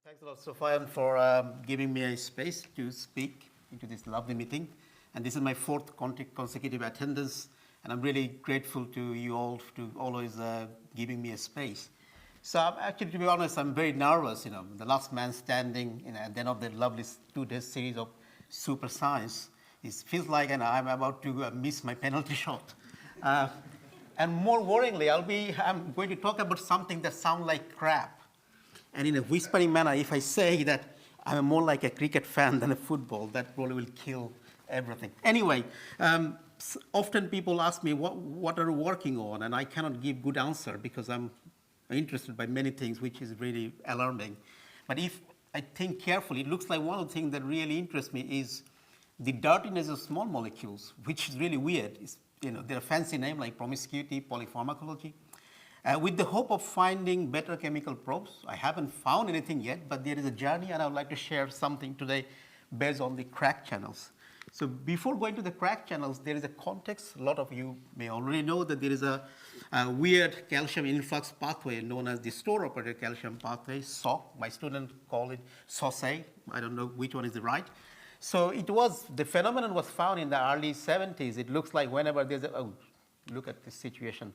Thanks a lot, Sofian, for giving me a space to speak into this lovely meeting. And this is my fourth consecutive attendance, and I'm really grateful to you all to always giving me a space. So actually, to be honest, I'm very nervous. The last man standing, at the end of the lovely 2 day series of super science. It feels like I'm about to miss my penalty shot. And more worryingly, I'm going to talk about something that sounds like crap. And in a whispering manner, if I say that I'm more like a cricket fan than a football, that probably will kill everything. Anyway, often people ask me, what are you working on? And I cannot give good answer because I'm interested by many things, which is really alarming. But if I think carefully, it looks like one of the things that really interests me is the dirtiness of small molecules, which is really weird. There are fancy names like promiscuity, polypharmacology. With the hope of finding better chemical probes. I haven't found anything yet, but there is a journey, and I would like to share something today based on the CRAC channels. So before going to the CRAC channels, there is a context. A lot of you may already know that there is a weird calcium influx pathway known as the store-operated calcium pathway, SOC. My students call it SOCE. I don't know which one is the right. So the phenomenon was found in the early 70s. It looks like whenever there's look at this situation.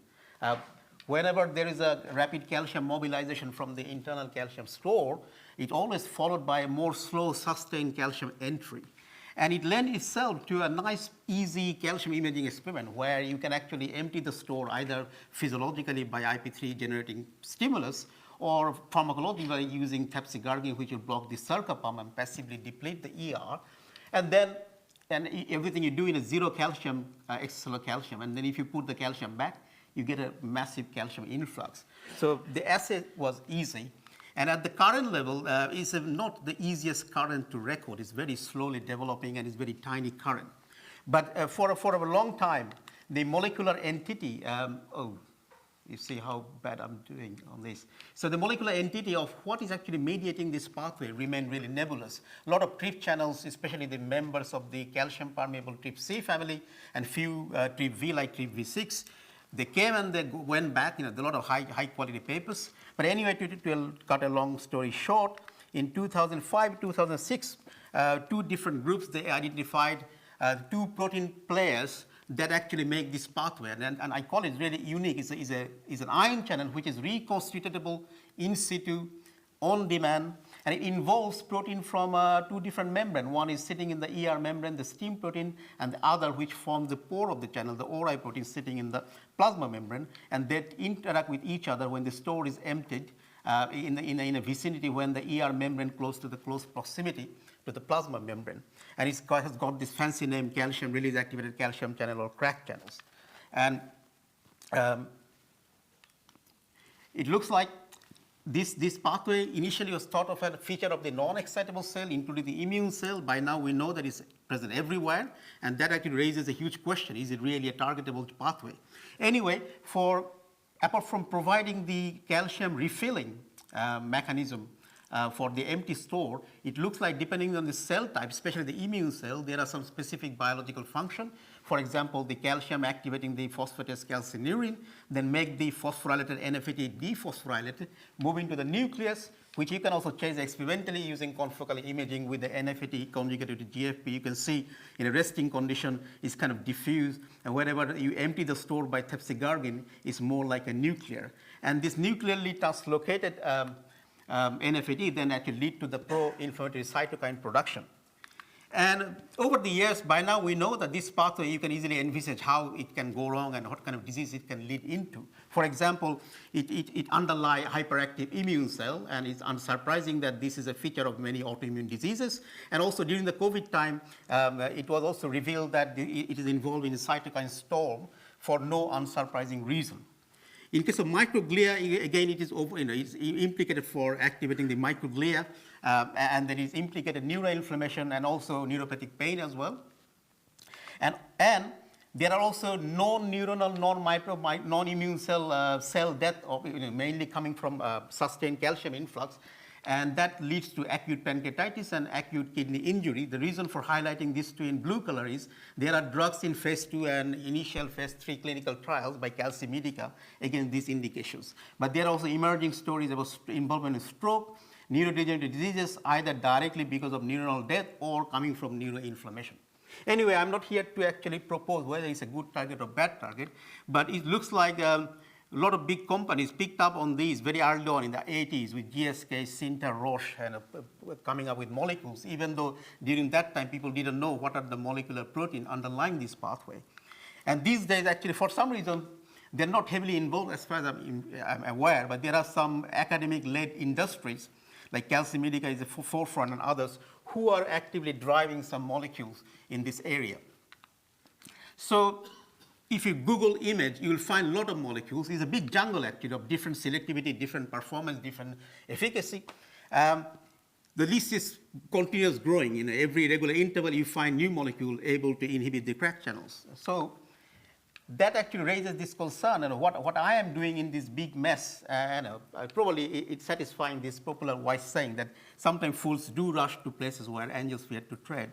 Whenever there is a rapid calcium mobilization from the internal calcium store, it always followed by a more slow, sustained calcium entry. And it lent itself to a nice, easy calcium imaging experiment where you can actually empty the store either physiologically by IP3 generating stimulus or pharmacologically using tepsigargin, which will block the SERCA pump and passively deplete the ER. And then everything you do in a zero calcium, extracellular calcium. And then if you put the calcium back, you get a massive calcium influx. So the assay was easy. And at the current level, it's not the easiest current to record. It's very slowly developing, and it's very tiny current. But for a long time, the molecular entity, you see how bad I'm doing on this. So the molecular entity of what is actually mediating this pathway remained really nebulous. A lot of TRIP channels, especially the members of the calcium permeable TRIP-C family and few TRIP-V like TRIP-V6, they came and they went back. There are a lot of high quality papers. But anyway, to cut a long story short, in 2005, 2006, 2 different groups, they identified 2 protein players that actually make this pathway. And I call it really unique. It's an ion channel which is reconstitutable in situ, on demand, and it involves protein from 2 different membranes. One is sitting in the ER membrane, the steam protein, and the other which forms the pore of the channel, the ORI protein sitting in the plasma membrane, and that interact with each other when the store is emptied in a vicinity when the ER membrane close proximity to the plasma membrane. And it has got this fancy name, calcium release activated calcium channel or CRAC channels. And it looks like this pathway initially was thought of as a feature of the non-excitable cell, including the immune cell. By now we know that it's present everywhere, and that actually raises a huge question. Is it really a targetable pathway? Anyway, apart from providing the calcium refilling mechanism for the empty store, it looks like depending on the cell type, especially the immune cell, there are some specific biological function. For example, the calcium activating the phosphatase calcineurin, then make the phosphorylated NFAT dephosphorylated, moving to the nucleus, which you can also chase experimentally using confocal imaging with the NFAT conjugated to GFP. You can see in a resting condition, it's kind of diffuse, and whenever you empty the store by tepsigargin, it's more like a nuclear. And this nuclearly translocated NFAT then actually lead to the pro-inflammatory cytokine production. And over the years, by now we know that this pathway, you can easily envisage how it can go wrong and what kind of disease it can lead into. For example, it underlies hyperactive immune cell, and it's unsurprising that this is a feature of many autoimmune diseases. And also during the COVID time, it was also revealed that it is involved in a cytokine storm for no unsurprising reason. In case of microglia, again, it's implicated for activating the microglia, and there is implicated neuroinflammation and also neuropathic pain as well. And there are also non-neuronal, non-immune cell death, mainly coming from sustained calcium influx. And that leads to acute pancreatitis and acute kidney injury. The reason for highlighting these 2 in blue color is there are drugs in phase 2 and initial phase 3 clinical trials by calcimidica against these indications. But there are also emerging stories about involvement in stroke, neurodegenerative diseases either directly because of neuronal death or coming from neuroinflammation. Anyway, I'm not here to actually propose whether it's a good target or bad target, but it looks like a lot of big companies picked up on these very early on in the 80s with GSK, Synta, Roche, and coming up with molecules, even though during that time people didn't know what are the molecular protein underlying this pathway. And these days, actually, for some reason, they're not heavily involved as far as I'm aware, but there are some academic-led industries, like Calcimidica is the forefront and others, who are actively driving some molecules in this area. So if you Google image, you will find a lot of molecules. It's a big jungle, actually, of different selectivity, different performance, different efficacy. The list is continuous growing. In every regular interval, you find new molecule able to inhibit the CRAC channels. So that actually raises this concern. What I am doing in this big mess, probably it's satisfying this popular wise saying that sometimes fools do rush to places where angels fear to tread.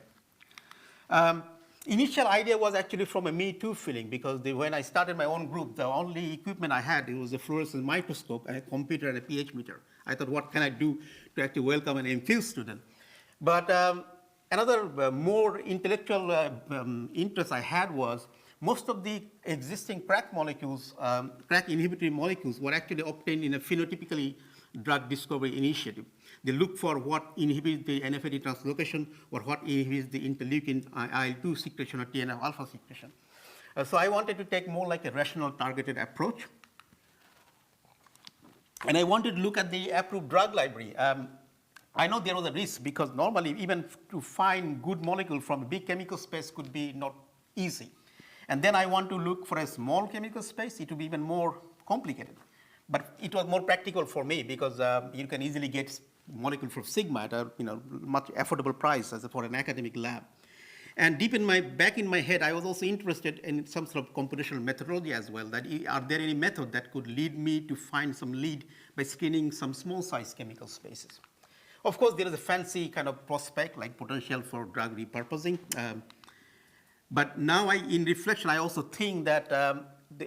Initial idea was actually from a Me Too feeling, because when I started my own group, the only equipment I had, it was a fluorescent microscope, a computer, and a pH meter. I thought, what can I do to actually welcome an MPhil student? But another more intellectual interest I had was most of the existing CRAC molecules, CRAC inhibitory molecules, were actually obtained in a phenotypically drug discovery initiative. They look for what inhibits the NF-80 translocation or what inhibits the interleukin IL-2 secretion or TNF-alpha secretion. So I wanted to take more like a rational targeted approach. And I wanted to look at the approved drug library. I know there was a risk because normally even to find good molecule from a big chemical space could be not easy. And then I want to look for a small chemical space. It would be even more complicated. But it was more practical for me because you can easily get molecule from sigma at a much affordable price as for an academic lab. And back in my head, I was also interested in some sort of computational methodology as well. That are there any method that could lead me to find some lead by screening some small size chemical spaces? Of course, there is a fancy kind of prospect like potential for drug repurposing. But now in reflection, I also think that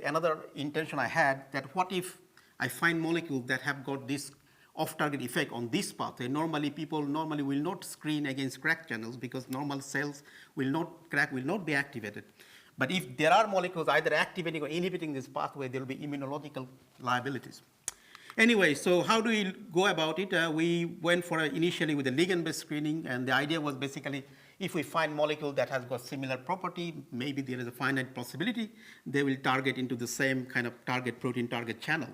another intention I had, that what if I find molecules that have got this off-target effect on this pathway? People normally will not screen against CRAC channels because normal cells CRAC will not be activated. But if there are molecules either activating or inhibiting this pathway, there will be immunological liabilities. Anyway, so how do we go about it? We went for initially with a ligand-based screening, and the idea was basically if we find molecule that has got similar property, maybe there is a finite possibility they will target into the same kind of target protein target channel.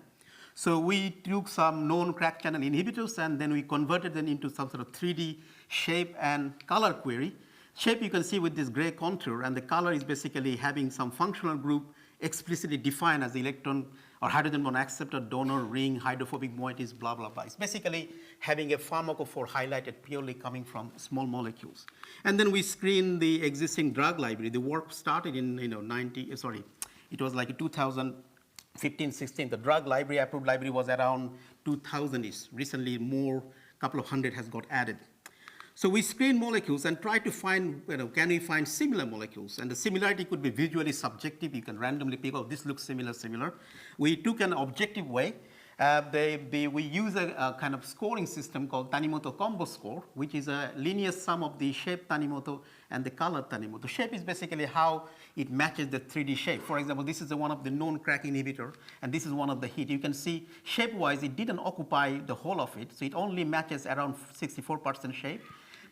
So we took some known CRAC channel inhibitors and then we converted them into some sort of 3D shape and color query. Shape you can see with this gray contour, and the color is basically having some functional group explicitly defined as the electron or hydrogen bond acceptor, donor, ring, hydrophobic moieties, blah, blah, blah. It's basically having a pharmacophore highlighted purely coming from small molecules. And then we screen the existing drug library. The work started in it was like 2015, 16. The drug library, approved library was around 2000-ish. Recently, couple of hundred has got added. So we screen molecules and try to find, can we find similar molecules? And the similarity could be visually subjective. You can randomly pick, oh, this looks similar. We took an objective way. We use a kind of scoring system called Tanimoto combo score, which is a linear sum of the shape Tanimoto and the color Tanimoto. Shape is basically how it matches the 3D shape. For example, this is one of the known CRAC inhibitor, and this is one of the hit. You can see shape-wise, it didn't occupy the whole of it, so it only matches around 64% shape.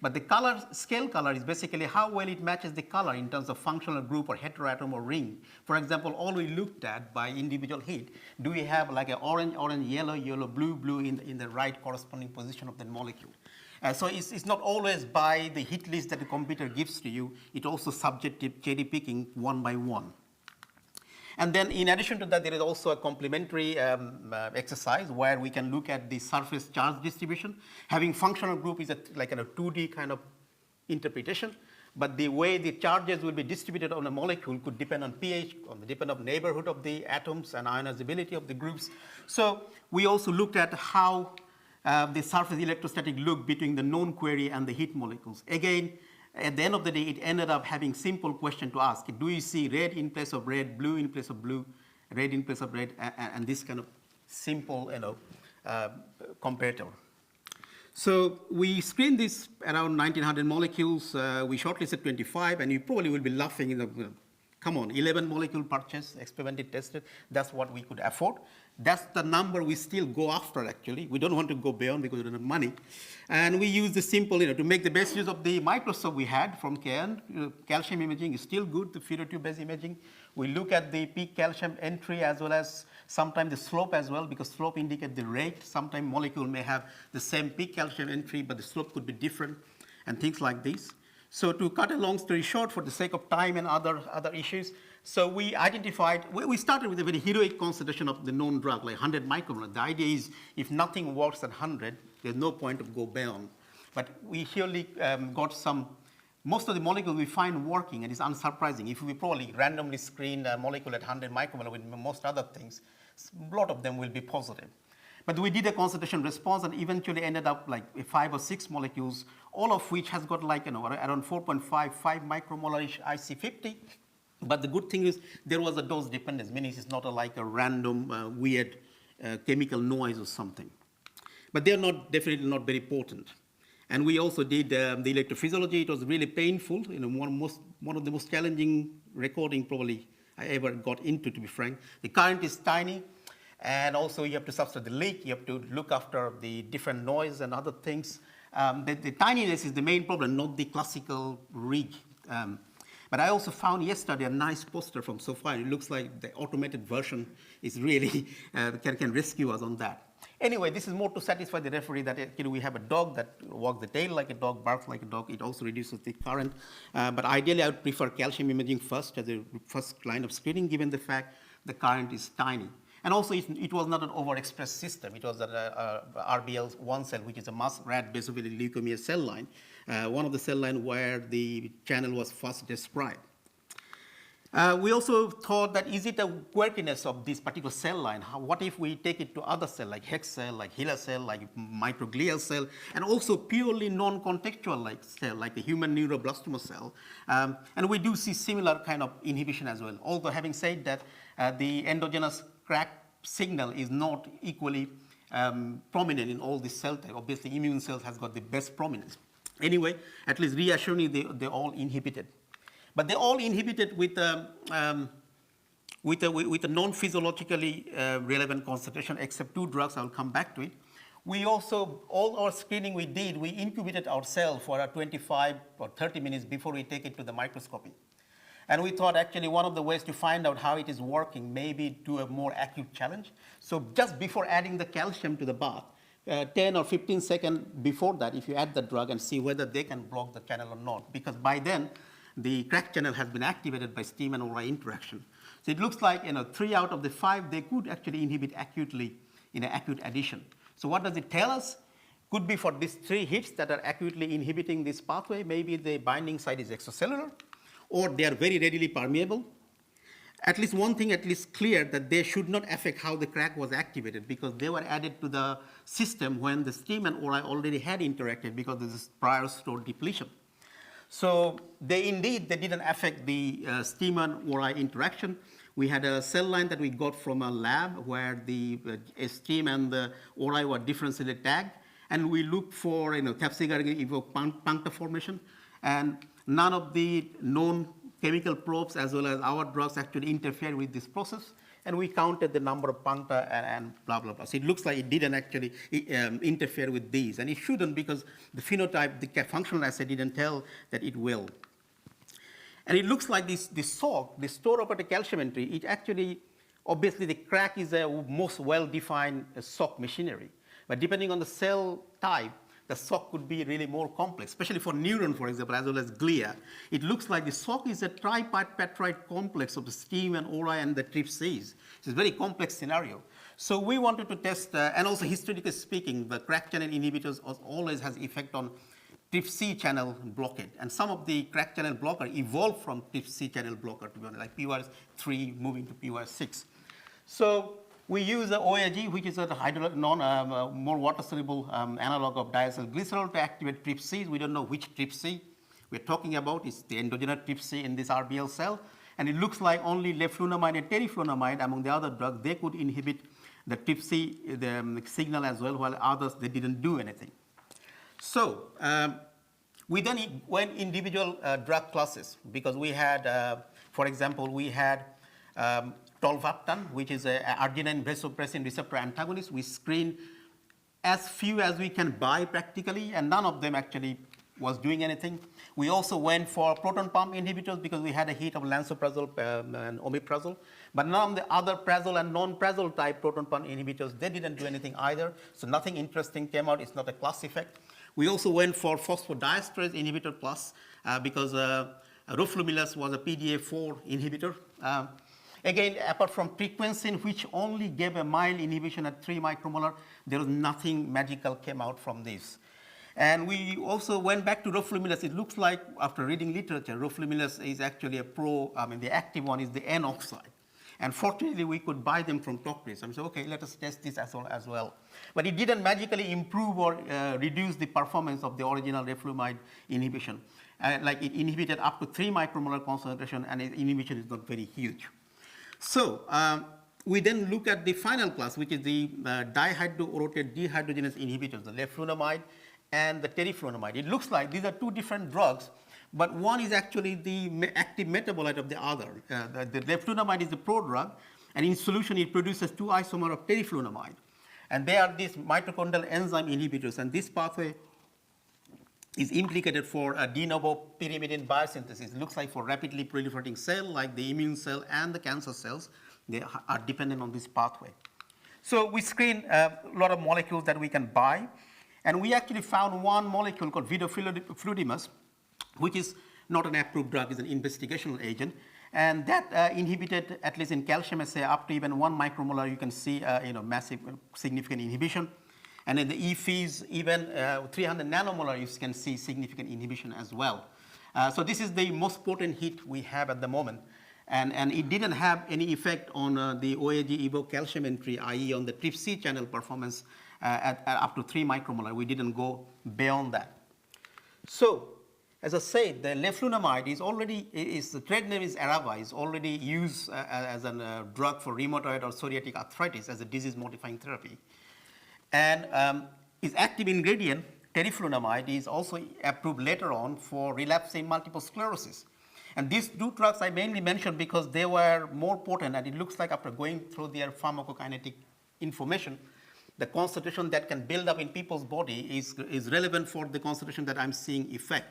But the scale color is basically how well it matches the color in terms of functional group or heteroatom or ring. For example, all we looked at by individual hit, do we have like an orange, yellow, blue in the right corresponding position of the molecule? So it's not always by the hit list that the computer gives to you. It also subjective cherry picking one by one. And then in addition to that, there is also a complementary exercise where we can look at the surface charge distribution. Having functional group is like a 2D kind of interpretation, but the way the charges will be distributed on a molecule could depend on pH, depend on neighborhood of the atoms and ionizability of the groups. So we also looked at how the surface electrostatic look between the known query and the hit molecules. Again, at the end of the day, it ended up having simple question to ask. Do you see red in place of red, blue in place of blue, red in place of red, and this kind of simple comparator. So we screened this around 1900 molecules. We shortlisted 25, and you probably will be laughing. Come on, 11 molecule purchase, experimented, tested. That's what we could afford. That's the number we still go after, actually. We don't want to go beyond because we don't have money. And we use the simple, to make the best use of the microscope we had from KN. Calcium imaging is still good, the feeder tube-based imaging. We look at the peak calcium entry as well as sometimes the slope as well, because slope indicates the rate. Sometimes molecule may have the same peak calcium entry, but the slope could be different, and things like this. So to cut a long story short, for the sake of time and other issues, so we identified, we started with a very heroic concentration of the known drug, like 100 micromolar. The idea is if nothing works at 100, there's no point of go beyond. But we surely got most of the molecules we find working, and it's unsurprising. If we probably randomly screen a molecule at 100 micromolar with most other things, a lot of them will be positive. But we did a concentration response and eventually ended up like 5 or 6 molecules, all of which has got like around 4.5, 5 micromolar-ish IC50. But the good thing is there was a dose dependence, meaning it's not like a random weird chemical noise or something. But they're definitely not very potent. And we also did the electrophysiology. It was really painful, one of the most challenging recording probably I ever got into, to be frank. The current is tiny. And also you have to substitute the leak, you have to look after the different noise and other things. The tininess is the main problem, not the classical rig. But I also found yesterday a nice poster from SOFA. It looks like the automated version is really, can rescue us on that. Anyway, this is more to satisfy the referee that we have a dog that walks the tail like a dog, barks like a dog. It also reduces the current. But ideally, I would prefer calcium imaging first as a first line of screening, given the fact the current is tiny. And also, it was not an overexpressed system. It was an RBL1 cell, which is a rat basophilic leukemia cell line, one of the cell lines where the channel was first described. We also thought that is it a quirkiness of this particular cell line? What if we take it to other cells like HEX cell, like HeLa cell, like microglial cell, and also purely non-contextual like cell, like a human neuroblastoma cell? And we do see similar kind of inhibition as well. Although having said that, the endogenous CRAC signal is not equally prominent in all these cell types. Obviously, immune cells has got the best prominence. Anyway, at least reassuringly, they're all inhibited. But they're all inhibited with a non-physiologically relevant concentration, except 2 drugs. I'll come back to it. We also, all our screening we did, we incubated our cell for 25 or 30 minutes before we take it to the microscopy. And we thought actually one of the ways to find out how it is working may be to a more acute challenge. So just before adding the calcium to the bath, 10 or 15 seconds before that, if you add the drug and see whether they can block the channel or not, because by then, the CRAC channel has been activated by steam and ORI interaction. So it looks like 3 out of the 5, they could actually inhibit acutely in an acute addition. So what does it tell us? Could be for these 3 hits that are acutely inhibiting this pathway, maybe the binding site is extracellular, or they are very readily permeable. At least one thing clear, that they should not affect how the CRAC was activated, because they were added to the system when the steam and ORI already had interacted because there is prior stored depletion. So they didn't affect the steam and ORI interaction. We had a cell line that we got from a lab where the steam and the ORI were differentially tagged, and we looked for capsigargan evoked puncta formation, and none of the known chemical probes as well as our drugs actually interfere with this process. And we counted the number of puncta and blah, blah, blah. So it looks like it didn't actually interfere with these. And it shouldn't, because the phenotype, the functional assay didn't tell that it will. And it looks like this SOC, the store-operated calcium entry, it actually, obviously the CRAC is a most well-defined SOC machinery. But depending on the cell type, the SOC could be really more complex, especially for neuron, for example, as well as glia. It looks like the SOC is a tripartite complex of the steam and ORI and the TRPCs. It's a very complex scenario. So we wanted to test, and also historically speaking, the CRAC channel inhibitors always has effect on TRPC channel blockade. And some of the CRAC channel blocker evolved from TRPC channel blocker, to be honest, like PYR3 moving to PYR6. So we use the OAG, which is a more water-soluble analog of diacylglycerol to activate TRPCs. We don't know which TRPC we're talking about. It's the endogenous TRPC in this RBL cell. And it looks like only leflunomide and teriflunomide, among the other drugs, they could inhibit the TRPC signal as well, while others, they didn't do anything. So we then went individual drug classes because we had, for example, we had tolvaptan, which is an arginine vasopressin receptor antagonist. We screened as few as we can buy practically, and none of them actually was doing anything. We also went for proton pump inhibitors because we had a hit of lansoprazole and omeprazole. But none of the other prazole and non-prazole type proton pump inhibitors, they didn't do anything either. So nothing interesting came out. It's not a class effect. We also went for phosphodiesterase inhibitor plus because roflumilast was a PDA4 inhibitor. Again, apart from frequency, which only gave a mild inhibition at 3 micromolar, there was nothing magical came out from this. And we also went back to roflumilast. It looks like, after reading literature, roflumilast is actually the active one is the N-oxide. And fortunately, we could buy them from Tokris. I said, okay, let us test this as well. But it didn't magically improve or reduce the performance of the original reflunomide inhibition. Like it inhibited up to 3 micromolar concentration, and its inhibition is not very huge. So we then look at the final class, which is the dihydroorotate dehydrogenase inhibitors, the leflunomide and the teriflunomide. It looks like these are two different drugs, but one is actually the active metabolite of the other. The leflunomide is the prodrug, and in solution it produces 2 isomers of teriflunomide. And they are these mitochondrial enzyme inhibitors, and this pathway is implicated for de novo pyrimidine biosynthesis. It looks like for rapidly proliferating cell, like the immune cell and the cancer cells, they are dependent on this pathway. So we screen a lot of molecules that we can buy, and we actually found one molecule called vidofludimus, which is not an approved drug, it's an investigational agent, and that inhibited, at least in calcium assay, up to even 1 micromolar, you can see massive, significant inhibition. And in the EFEs, even 300 nanomolar, you can see significant inhibition as well. So this is the most potent hit we have at the moment. And it didn't have any effect on the OAG Evo calcium entry, i.e. on the TRPC channel performance at up to 3 micromolar. We didn't go beyond that. So, as I said, the leflunomide is already, the trade name is Arava, is already used as a drug for rheumatoid or psoriatic arthritis as a disease-modifying therapy. And its active ingredient, teriflunomide, is also approved later on for relapsing multiple sclerosis. And these two drugs I mainly mentioned because they were more potent, and it looks like after going through their pharmacokinetic information, the concentration that can build up in people's body is relevant for the concentration that I'm seeing effect.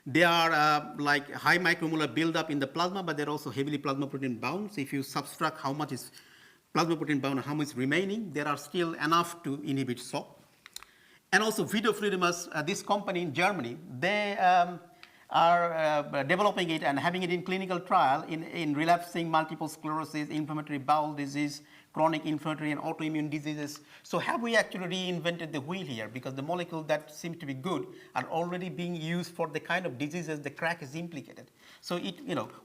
They are like high micromolar buildup in the plasma, but they're also heavily plasma protein bound. So if you subtract how much is plasma protein bound and how much is remaining, there are still enough to inhibit SOC. And also vidofludimus, this company in Germany, they are developing it and having it in clinical trial in relapsing multiple sclerosis, inflammatory bowel disease, chronic inflammatory and autoimmune diseases. So have we actually reinvented the wheel here? Because the molecules that seem to be good are already being used for the kind of diseases the CRAC is implicated. So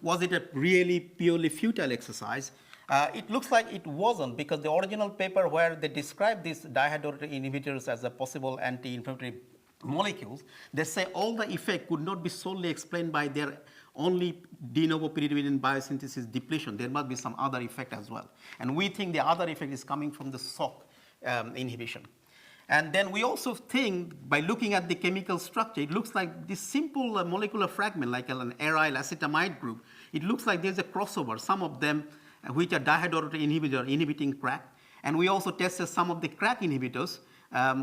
was it a really purely futile exercise? It looks like it wasn't, because the original paper where they described these dihydroorotate inhibitors as a possible anti-inflammatory molecules, they say all the effect could not be solely explained by their only de novo pyrimidine biosynthesis depletion. There must be some other effect as well. And we think the other effect is coming from the SOC inhibition. And then we also think, by looking at the chemical structure, it looks like this simple molecular fragment, like an aryl acetamide group, it looks like there's a crossover. Some of them, which are dihydroorotate inhibitor, inhibiting CRAC. And we also tested some of the CRAC inhibitors,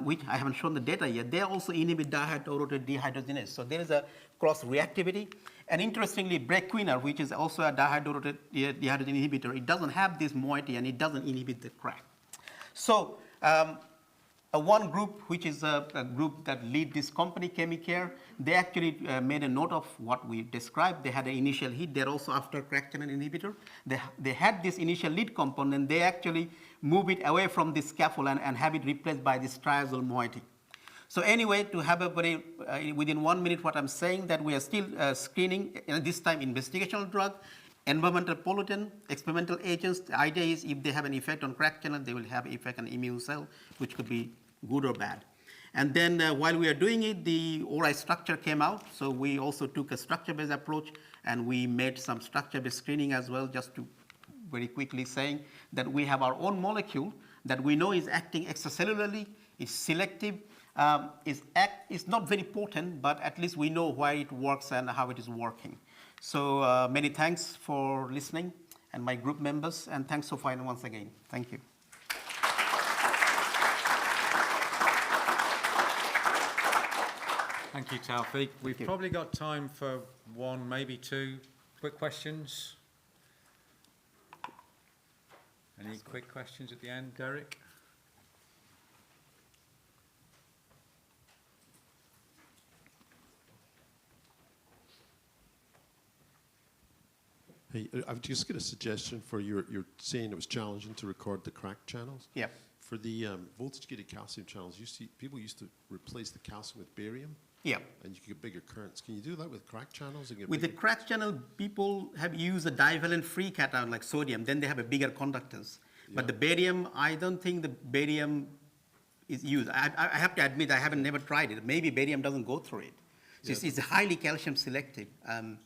which I haven't shown the data yet. They also inhibit dihydroorotate dehydrogenase. So there is a cross-reactivity. And interestingly, brequinor, which is also a dihydroorotate dehydrogenase inhibitor, it doesn't have this moiety and it doesn't inhibit the CRAC. So one group, which is a group that lead this company, Chemicare, they actually made a note of what we described. They had an initial hit. They're also after CRAC channel inhibitor. They had this initial lead component. They actually move it away from this scaffold and have it replaced by this triazole moiety. So anyway, to have a very, within 1 minute what I'm saying, that we are still screening, this time investigational drug, environmental pollutant, experimental agents. The idea is if they have an effect on CRAC channel, they will have effect on immune cell, which could be good or bad. And then while we are doing it, the ORI structure came out. So we also took a structure-based approach, and we made some structure-based screening as well, just to very quickly saying that we have our own molecule that we know is acting extracellularly, is selective, is not very potent, but at least we know why it works and how it is working. So many thanks for listening, and my group members, and thanks Sophia once again. Thank you. Thank you, Taufiq. We've probably got time for one, maybe two quick questions. Any quick questions at the end, Derek? Hey, I've just got a suggestion for you're saying it was challenging to record the CRAC channels. Yeah. For the voltage-gated calcium channels, people used to replace the calcium with barium. Yeah. And you could get bigger currents. Can you do that with CRAC channels? And get With the CRAC channel, people have used a divalent free cation like sodium, then they have a bigger conductors. Yeah. But the barium, I don't think the barium is used. I have to admit, I haven't never tried it. Maybe barium doesn't go through it. So yeah. It's highly calcium selective. And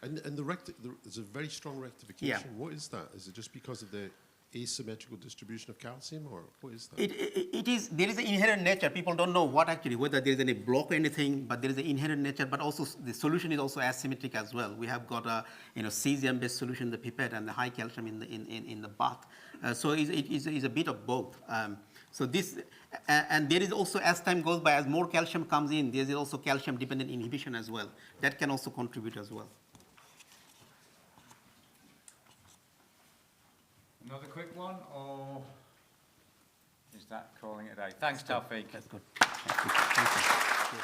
there's a very strong rectification. Yeah. What is that? Is it just because of the asymmetrical distribution of calcium, or what is that? There is an inherent nature. People don't know whether there is any block or anything, but there is an inherent nature, but also the solution is also asymmetric as well. We have got a cesium-based solution in the pipette and the high calcium in the bath. So it is a bit of both. So this, and there is also, as time goes by, as more calcium comes in, there is also calcium-dependent inhibition as well. That can also contribute as well. Another quick one, or is that calling it a day? Thanks, Taufiq. That's good. Thank you. Thank you.